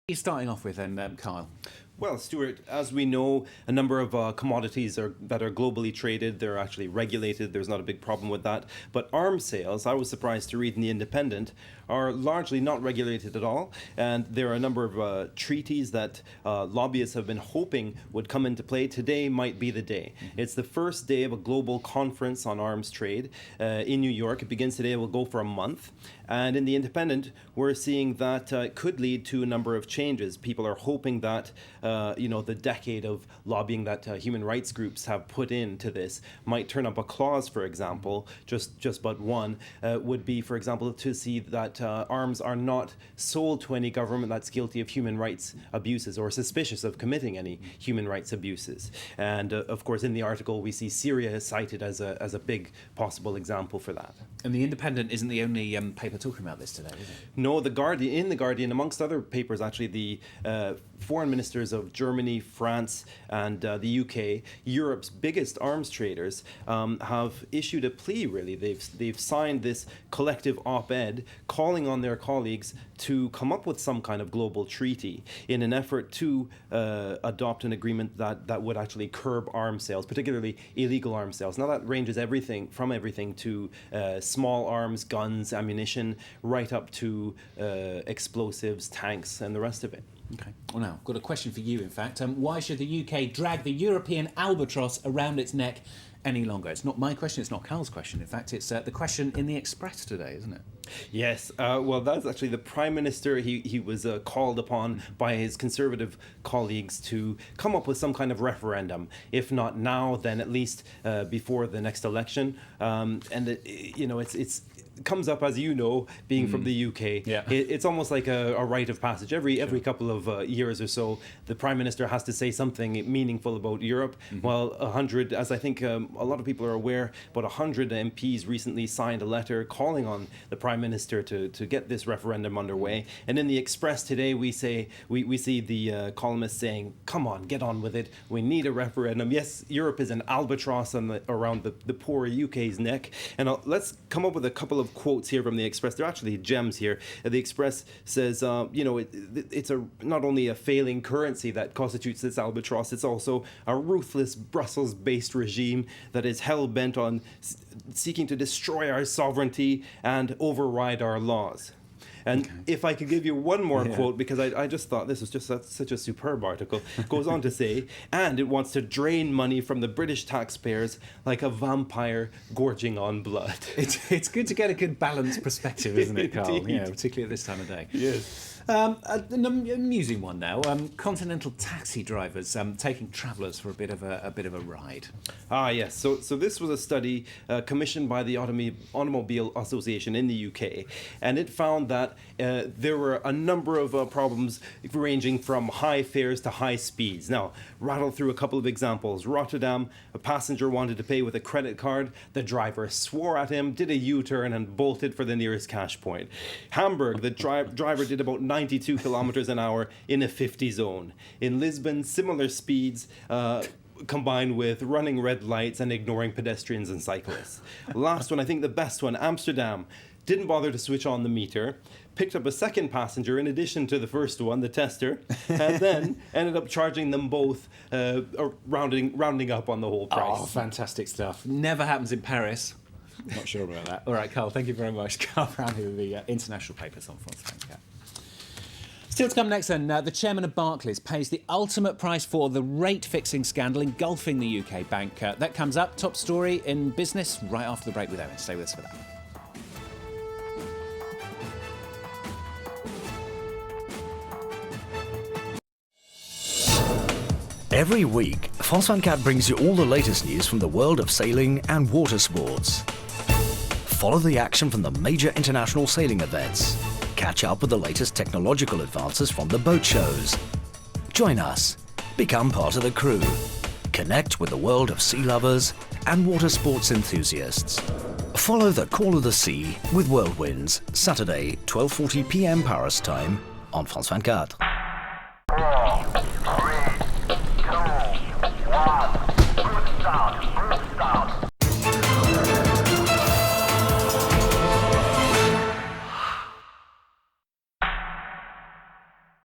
You're starting off with then, Kyle. Well, Stuart, as we know, a number of commodities that are globally traded, they're actually regulated. There's not a big problem with that. But arms sales, I was surprised to read in The Independent, are largely not regulated at all. And there are a number of treaties that lobbyists have been hoping would come into play. Today might be the day. It's the first day of a global conference on arms trade in New York. It begins today. It will go for a month. And in The Independent, we're seeing that it could lead to a number of changes. People are hoping that the decade of lobbying that human rights groups have put into this might turn up a clause, for example, just but one, would be, for example, to see that arms are not sold to any government that's guilty of human rights abuses or suspicious of committing any human rights abuses. And of course, in the article, we see Syria cited as a big possible example for that. And The Independent isn't the only paper talking about this today, is it? No, in The Guardian, amongst other papers, actually, the foreign ministers of Germany, France, and the UK, Europe's biggest arms traders, have issued a plea, really. They've signed this collective op-ed calling on their colleagues to come up with some kind of global treaty in an effort to adopt an agreement that would actually curb arms sales, particularly illegal arms sales. Now, that ranges everything to small arms, guns, ammunition, right up to explosives, tanks, and the rest of it. Okay. Well, now, I've got a question for you, in fact. Why should the UK drag the European albatross around its neck any longer? It's not my question, it's not Carl's question. In fact, it's the question in the Express today, isn't it? Yes, well, that's actually the Prime Minister. He was called upon by his Conservative colleagues to come up with some kind of referendum. If not now, then at least before the next election. It comes up, as you know, being from the UK. Yeah. It's almost like a rite of passage. Every couple of years or so, the Prime Minister has to say something meaningful about Europe. Well, 100, as I think a lot of people are aware, about 100 MPs recently signed a letter calling on the Prime Minister to get this referendum underway. And in the Express today, we see the columnist saying, "Come on, get on with it. We need a referendum." Yes, Europe is an albatross around the poor UK's neck. And let's come up with a couple of quotes here from the Express. They're actually gems here. The Express says, it's not only a failing currency that constitutes this albatross, it's also a ruthless Brussels-based regime that is hell-bent on seeking to destroy our sovereignty and override our laws. And if I could give you one more quote, because I just thought this was just such a superb article, it goes on to say, and it wants to drain money from the British taxpayers like a vampire gorging on blood. It's good to get a good balanced perspective, isn't it, Carl? Indeed. Yeah, particularly at this time of day. Yes. An amusing one now. Continental taxi drivers taking travellers for a bit of a ride. Ah, yes. So this was a study commissioned by the Automobile Association in the UK, and it found that there were a number of problems ranging from high fares to high speeds. Now, rattle through a couple of examples. Rotterdam, a passenger wanted to pay with a credit card. The driver swore at him, did a U-turn, and bolted for the nearest cash point. Hamburg, the driver did about 92 kilometers an hour in a 50 zone. In Lisbon, similar speeds combined with running red lights and ignoring pedestrians and cyclists. Last one, I think the best one, Amsterdam. Didn't bother to switch on the meter, picked up a second passenger in addition to the first one, the tester, and then ended up charging them both, rounding up on the whole price. Oh, fantastic stuff. Never happens in Paris. Not sure about that. All right, Carl, thank you very much. Carl Brown here with the international papers on France 24. Still to come next then, the chairman of Barclays pays the ultimate price for the rate-fixing scandal engulfing the UK bank. That comes up, top story in business, right after the break with Owen. Stay with us for that. Every week, France 24 brings you all the latest news from the world of sailing and water sports. Follow the action from the major international sailing events. Catch up with the latest technological advances from the boat shows. Join us. Become part of the crew. Connect with the world of sea lovers and water sports enthusiasts. Follow the Call of the Sea with Whirlwinds, Saturday, 12:40 p.m. Paris time on France 24.